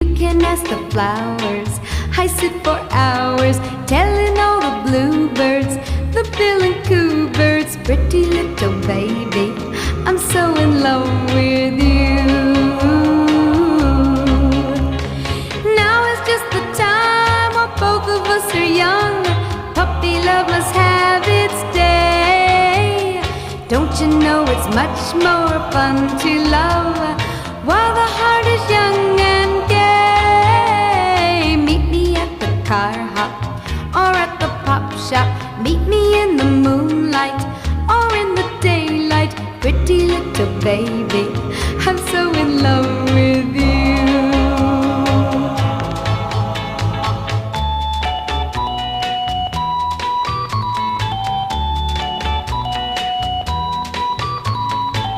You can ask the flowers. I sit for hours telling all the bluebirds, the bill and coo birds, pretty little baby, I'm so in love with you. Now is just the time while both of us are young. Puppy love must have its day. Don't you know it's much more fun to love while the heart is young and gay? Meet me at the car hop or at the pop shop. Meet me in the moonlight or in the daylight. Pretty little baby, I'm so in love